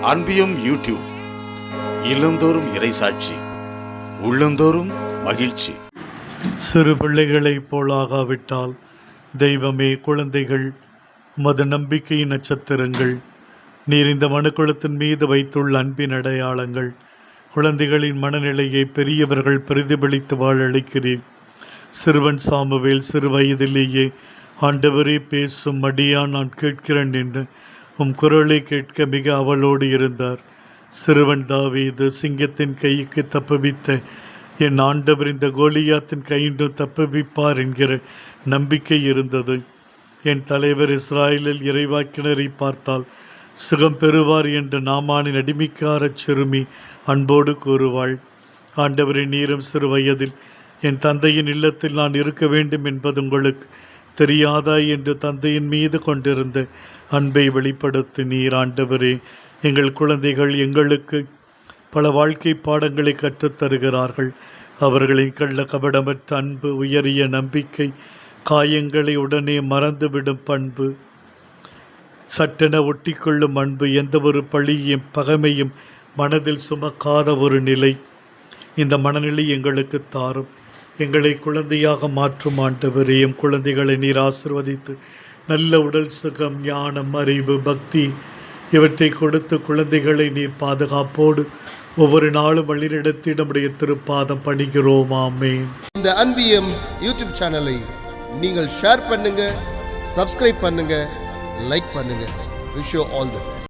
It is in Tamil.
அன்பியும் யூடியூப் இல்லந்தோறும் இறைசாட்சி, உள்ளந்தோறும் மகிழ்ச்சி. சிறு பிள்ளைகளைப் போலாகாவிட்டால் தெய்வமே, குழந்தைகள் மது நம்பிக்கையின் நட்சத்திரங்கள். நீர் இந்த மனுக்குலத்தின் மீது வைத்துள்ள அன்பின் அடையாளங்கள். குழந்தைகளின் மனநிலையை பெரியவர்கள் பிரதிபலித்து வாழளிக்கிறீர். சிறுவன் சாமுவேல் சிறு வயதிலேயே ஆண்டவரே பேசும் அடியான் நான் கேட்கிறேன் என்று உம் குரலை கேட்க மிக அவளோடு இருந்தார். சிறுவன் தாவீது சிங்கத்தின் கைக்கு தப்புவித்த என் ஆண்டவர் இந்த கோலியாத்தின் கையின்றும் தப்புவிப்பார் என்கிற நம்பிக்கை இருந்தது. என் தலைவர் இஸ்ராயலில் இறைவாக்கினரை பார்த்தால் சுகம் பெறுவார் என்று நாமானின் அடிமைக்காரச் சிறுமி அன்போடு கூறுவாள். ஆண்டவரின் நீரும் சிறு வயதில் என் தந்தையின் இல்லத்தில் நான் இருக்க வேண்டும் என்பது உங்களுக்கு தெரியாதா என்று தந்தையின் மீது கொண்டிருந்த அன்பை வெளிப்படுத்தி நீர். ஆண்டவரே, எங்கள் குழந்தைகள் எங்களுக்கு பல வாழ்க்கை பாடங்களை கற்றுத்தருகிறார்கள். அவர்களின் கள்ள கபடமற்ற அன்பு, உயரிய நம்பிக்கை, காயங்களை உடனே மறந்துவிடும் பண்பு, சட்டென ஒட்டிக்கொள்ளும் அன்பு, எந்த ஒரு பழியும் பகைமையும் மனதில் சுமக்காத ஒரு நிலை. இந்த மனநிலை எங்களுக்கு தாரும். எங்களை குழந்தையாக மாற்றும் ஆண்டவரே, எம் குழந்தைகளை நீர் ஆசிர்வதித்து நல்ல உடல் சுகம், ஞானம், அறிவு, பக்தி இவற்றை கொடுத்து குழந்தைகளை நீர் பாதுகாப்போடு ஒவ்வொரு நாளும் வழிநடத்தி நம்முடைய திருப்பாதம் பணிகிறோம். ஆமென். இந்த அன்பியம் யூடியூப் சேனலை நீங்கள் ஷேர் பண்ணுங்க, சப்ஸ்கிரைப் பண்ணுங்க, லைக் பண்ணுங்க. Wish you all the best.